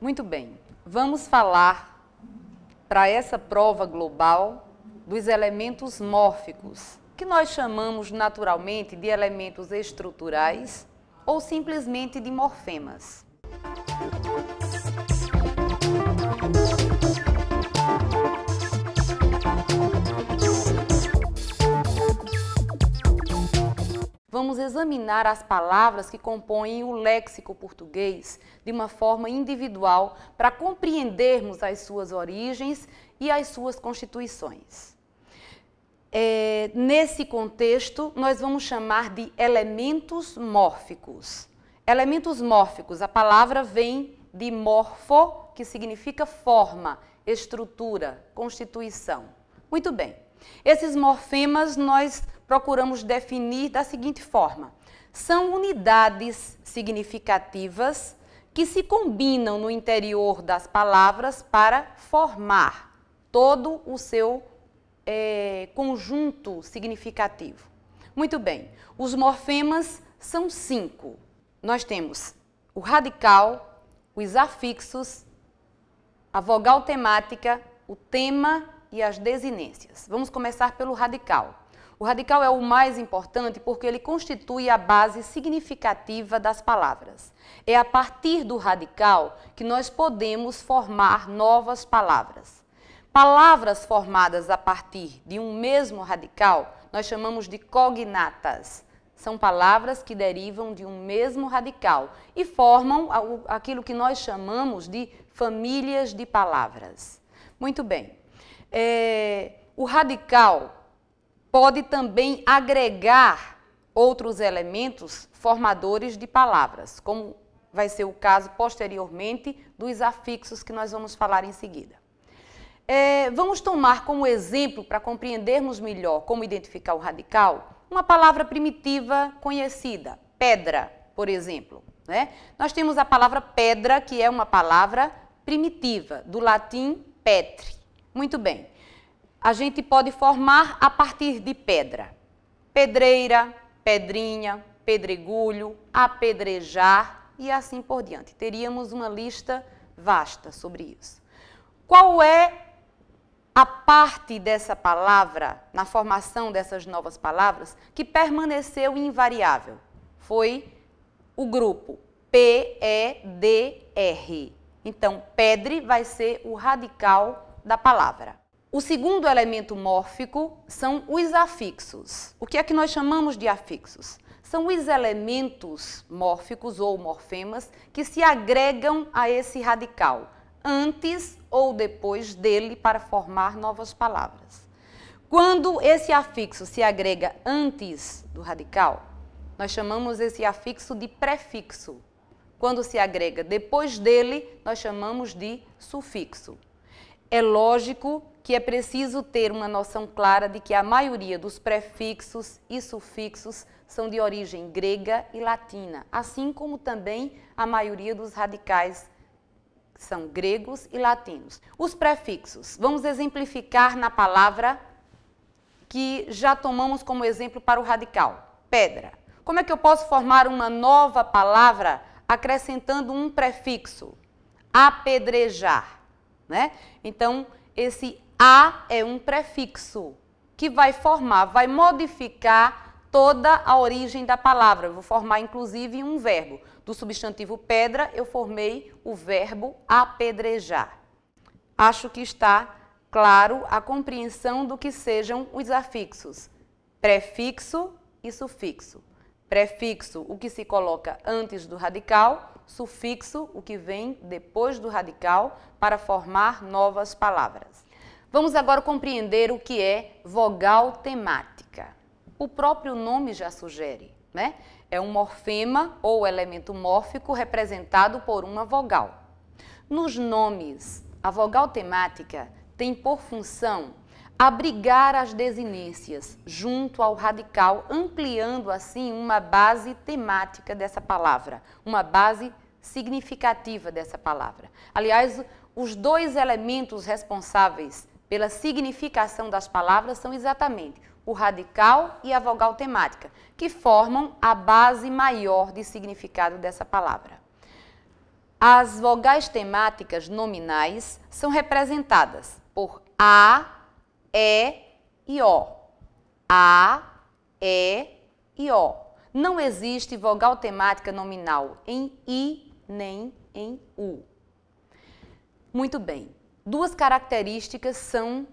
Muito bem, vamos falar para essa prova global dos elementos mórficos, que nós chamamos naturalmente de elementos estruturais ou simplesmente de morfemas. Vamos examinar as palavras que compõem o léxico português de uma forma individual para compreendermos as suas origens e as suas constituições. Nesse contexto, nós vamos chamar de elementos mórficos. Elementos mórficos, a palavra vem de morfo, que significa forma, estrutura, constituição. Muito bem. Esses morfemas nós procuramos definir da seguinte forma: são unidades significativas que se combinam no interior das palavras para formar todo o seu conjunto significativo. Muito bem, os morfemas são 5. Nós temos o radical, os afixos, a vogal temática, o tema e as desinências. Vamos começar pelo radical. O radical é o mais importante porque ele constitui a base significativa das palavras. É a partir do radical que nós podemos formar novas palavras. Palavras formadas a partir de um mesmo radical, nós chamamos de cognatas. São palavras que derivam de um mesmo radical e formam aquilo que nós chamamos de famílias de palavras. Muito bem. O radical pode também agregar outros elementos formadores de palavras, como vai ser o caso posteriormente dos afixos que nós vamos falar em seguida. Vamos tomar como exemplo, para compreendermos melhor como identificar o radical, uma palavra primitiva conhecida, pedra, por exemplo, né? Nós temos a palavra pedra, que é uma palavra primitiva, do latim petri. Muito bem. A gente pode formar a partir de pedra. Pedreira, pedrinha, pedregulho, apedrejar e assim por diante. Teríamos uma lista vasta sobre isso. Qual é a parte dessa palavra, na formação dessas novas palavras, que permaneceu invariável? Foi o grupo P-E-D-R. Então, pedre vai ser o radical da palavra. O segundo elemento mórfico são os afixos. O que é que nós chamamos de afixos? São os elementos mórficos ou morfemas que se agregam a esse radical, antes ou depois dele, para formar novas palavras. Quando esse afixo se agrega antes do radical, nós chamamos esse afixo de prefixo. Quando se agrega depois dele, nós chamamos de sufixo. É lógico que é preciso ter uma noção clara de que a maioria dos prefixos e sufixos são de origem grega e latina, assim como também a maioria dos radicais são gregos e latinos. Os prefixos, vamos exemplificar na palavra que já tomamos como exemplo para o radical, pedra. Como é que eu posso formar uma nova palavra acrescentando um prefixo? Apedrejar, né? Então, esse a é um prefixo que vai formar, vai modificar toda a origem da palavra. Eu vou formar, inclusive, um verbo. Do substantivo pedra, eu formei o verbo apedrejar. Acho que está claro a compreensão do que sejam os afixos. Prefixo e sufixo. Prefixo, o que se coloca antes do radical. Sufixo, o que vem depois do radical, para formar novas palavras. Vamos agora compreender o que é vogal temática. O próprio nome já sugere, né? É um morfema ou elemento mórfico representado por uma vogal. Nos nomes, a vogal temática tem por função abrigar as desinências junto ao radical, ampliando assim uma base temática dessa palavra, uma base significativa dessa palavra. Aliás, os dois elementos responsáveis pela significação das palavras são exatamente o radical e a vogal temática, que formam a base maior de significado dessa palavra. As vogais temáticas nominais são representadas por A, E e O. A, E e O. Não existe vogal temática nominal em I nem em U. Muito bem. Duas características são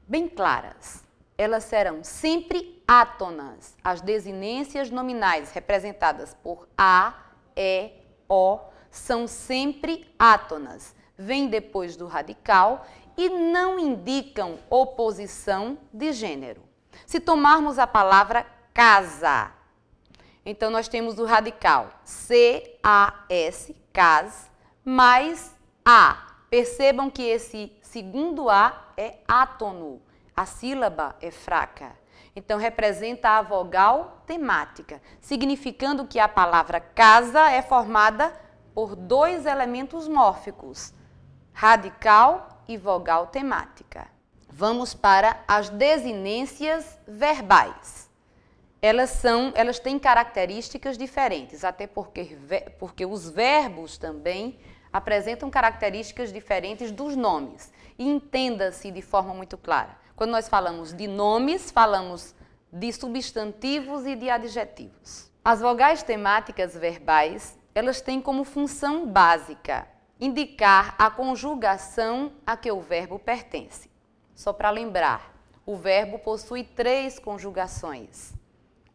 bem claras. Elas serão sempre átonas. As desinências nominais representadas por A, E, O são sempre átonas. Vêm depois do radical e não indicam oposição de gênero. Se tomarmos a palavra casa, então nós temos o radical C-A-S, cas, mais A. Percebam que esse segundo A é átono. A sílaba é fraca. Então, representa a vogal temática, significando que a palavra casa é formada por dois elementos mórficos, radical e vogal temática. Vamos para as desinências verbais. Elas têm características diferentes, até porque os verbos também apresentam características diferentes dos nomes. E entenda-se de forma muito clara. Quando nós falamos de nomes, falamos de substantivos e de adjetivos. As vogais temáticas verbais, elas têm como função básica indicar a conjugação a que o verbo pertence. Só para lembrar, o verbo possui 3 conjugações.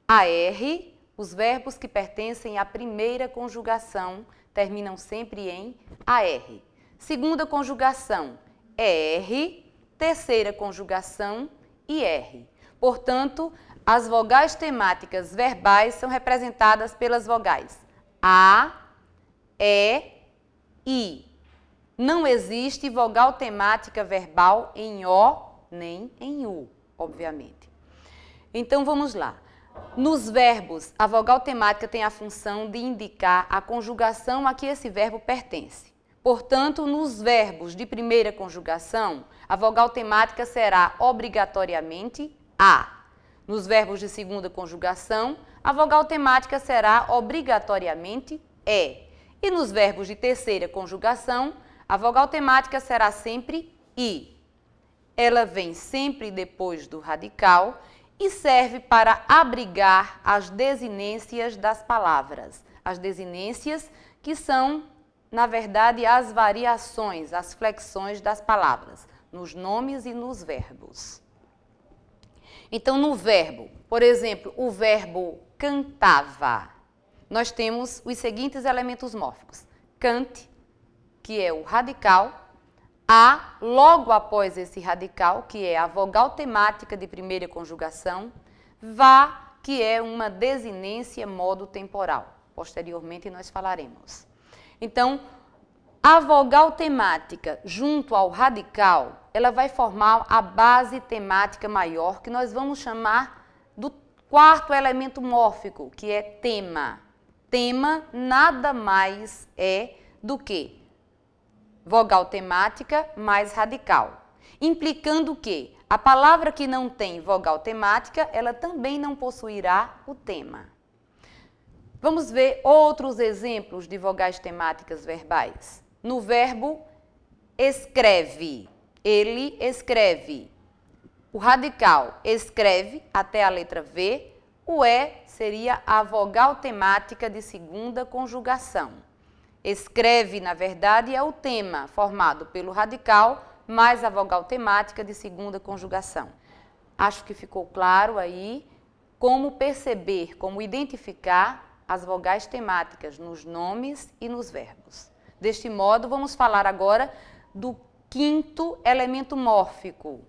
A R, os verbos que pertencem à primeira conjugação terminam sempre em AR. Segunda conjugação, ER. Terceira conjugação, IR. Portanto, as vogais temáticas verbais são representadas pelas vogais A, E, I. Não existe vogal temática verbal em O nem em U, obviamente. Então, vamos lá. Nos verbos, a vogal temática tem a função de indicar a conjugação a que esse verbo pertence. Portanto, nos verbos de primeira conjugação, a vogal temática será obrigatoriamente A. Nos verbos de segunda conjugação, a vogal temática será obrigatoriamente E. E nos verbos de terceira conjugação, a vogal temática será sempre I. Ela vem sempre depois do radical e serve para abrigar as desinências das palavras. As desinências que são, na verdade, as variações, as flexões das palavras, nos nomes e nos verbos. Então, no verbo, por exemplo, o verbo cantava, nós temos os seguintes elementos mórficos. Cante, que é o radical, a, logo após esse radical, que é a vogal temática de primeira conjugação, vá, que é uma desinência modo temporal. Posteriormente, nós falaremos. Então, a vogal temática junto ao radical, ela vai formar a base temática maior, que nós vamos chamar do quarto elemento mórfico, que é tema. Tema nada mais é do que vogal temática mais radical, implicando que a palavra que não tem vogal temática, ela também não possuirá o tema. Vamos ver outros exemplos de vogais temáticas verbais. No verbo escreve, ele escreve. O radical escreve até a letra V, o E seria a vogal temática de segunda conjugação. Escreve, na verdade, é o tema formado pelo radical mais a vogal temática de segunda conjugação. Acho que ficou claro aí como perceber, como identificar as vogais temáticas nos nomes e nos verbos. Deste modo, vamos falar agora do quinto elemento mórfico.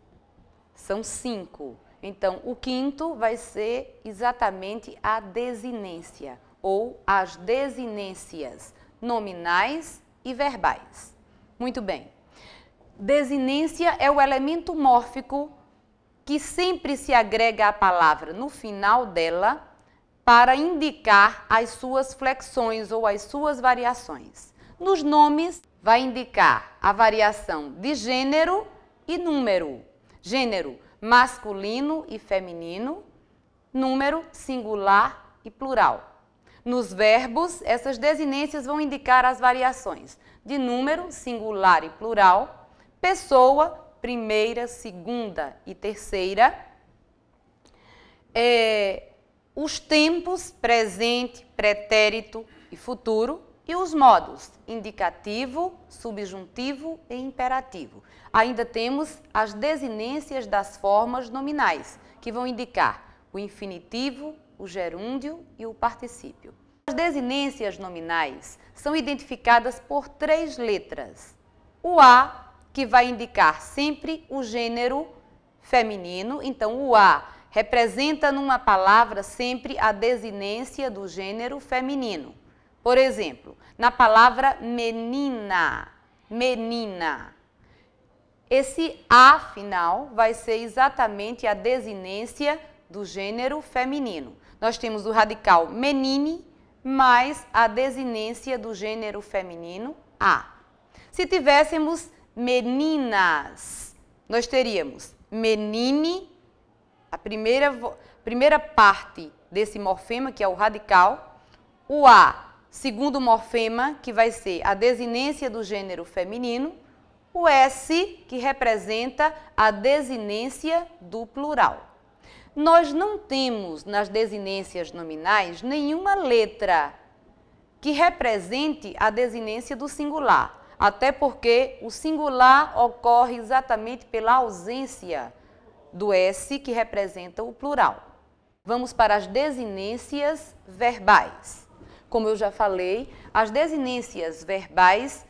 São 5. Então, o quinto vai ser exatamente a desinência, ou as desinências nominais e verbais. Muito bem. Desinência é o elemento mórfico que sempre se agrega à palavra no final dela para indicar as suas flexões ou as suas variações. Nos nomes, vai indicar a variação de gênero e número. Gênero masculino e feminino, número singular e plural. Nos verbos, essas desinências vão indicar as variações de número, singular e plural, pessoa, primeira, segunda e terceira, os tempos, presente, pretérito e futuro, e os modos, indicativo, subjuntivo e imperativo. Ainda temos as desinências das formas nominais, que vão indicar o infinitivo, o gerúndio e o particípio. As desinências nominais são identificadas por 3 letras. O A, que vai indicar sempre o gênero feminino, então o A representa numa palavra sempre a desinência do gênero feminino. Por exemplo, na palavra menina, menina. Esse A final vai ser exatamente a desinência do gênero feminino. Nós temos o radical menine mais a desinência do gênero feminino A. Se tivéssemos meninas, nós teríamos menine, a primeira parte desse morfema, que é o radical, o A, segundo morfema, que vai ser a desinência do gênero feminino, o S, que representa a desinência do plural. Nós não temos nas desinências nominais nenhuma letra que represente a desinência do singular, até porque o singular ocorre exatamente pela ausência do S, que representa o plural. Vamos para as desinências verbais. Como eu já falei, as desinências verbais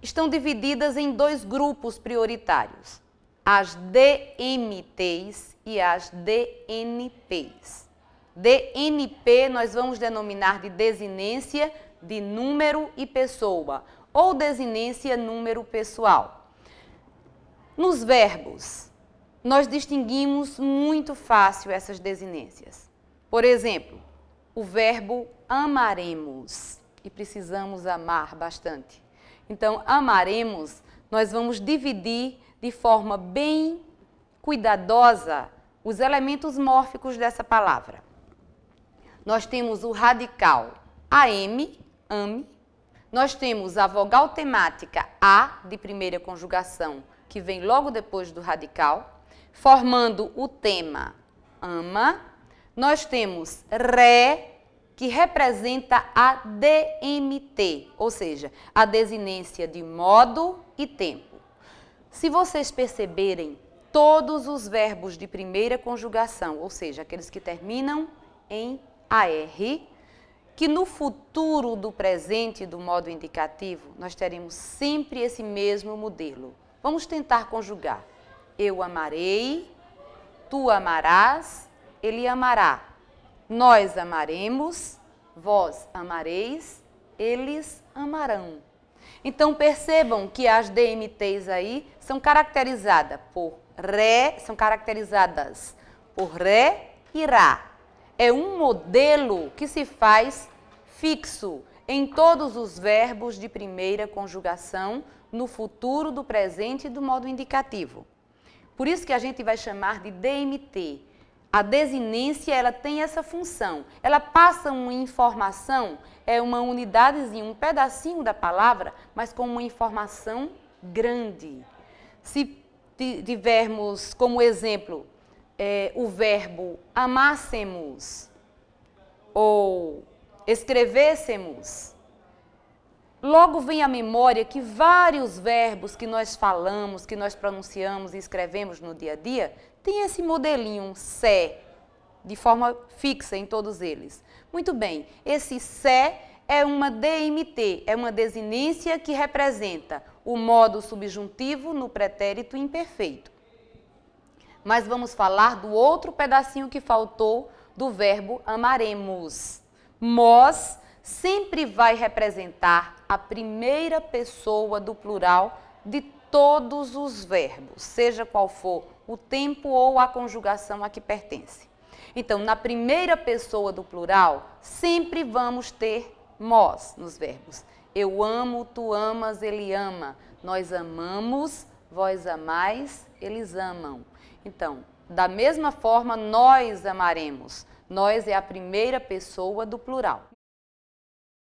estão divididas em 2 grupos prioritários, as DMTs e as DNPs. DNP nós vamos denominar de desinência de número e pessoa, ou desinência número pessoal. Nos verbos, nós distinguimos muito fácil essas desinências. Por exemplo, o verbo amaremos, e precisamos amar bastante. Então, amaremos, nós vamos dividir de forma bem cuidadosa os elementos mórficos dessa palavra. Nós temos o radical AM, ame. Nós temos a vogal temática A, de primeira conjugação, que vem logo depois do radical, formando o tema ama. Nós temos ré, que representa a DMT, ou seja, a desinência de modo e tempo. Se vocês perceberem, todos os verbos de primeira conjugação, ou seja, aqueles que terminam em AR, que no futuro do presente do modo indicativo, nós teremos sempre esse mesmo modelo. Vamos tentar conjugar. Eu amarei, tu amarás, ele amará. Nós amaremos, vós amareis, eles amarão. Então percebam que as DMTs aí são caracterizadas por ré e rá. É um modelo que se faz fixo em todos os verbos de primeira conjugação no futuro do presente e do modo indicativo. Por isso que a gente vai chamar de DMT. A desinência, ela tem essa função. Ela passa uma informação, é uma unidadezinha, um pedacinho da palavra, mas com uma informação grande. Se tivermos como exemplo o verbo amássemos ou escrevêssemos, logo vem à memória que vários verbos que nós falamos, que nós pronunciamos e escrevemos no dia a dia, tem esse modelinho sé, de forma fixa em todos eles. Muito bem, esse sé é uma DMT, é uma desinência que representa o modo subjuntivo no pretérito imperfeito. Mas vamos falar do outro pedacinho que faltou do verbo amaremos. Mós sempre vai representar a primeira pessoa do plural de todos os verbos, seja qual for o tempo ou a conjugação a que pertence. Então, na primeira pessoa do plural, sempre vamos ter mós nos verbos. Eu amo, tu amas, ele ama. Nós amamos, vós amais, eles amam. Então, da mesma forma, nós amaremos. Nós é a primeira pessoa do plural.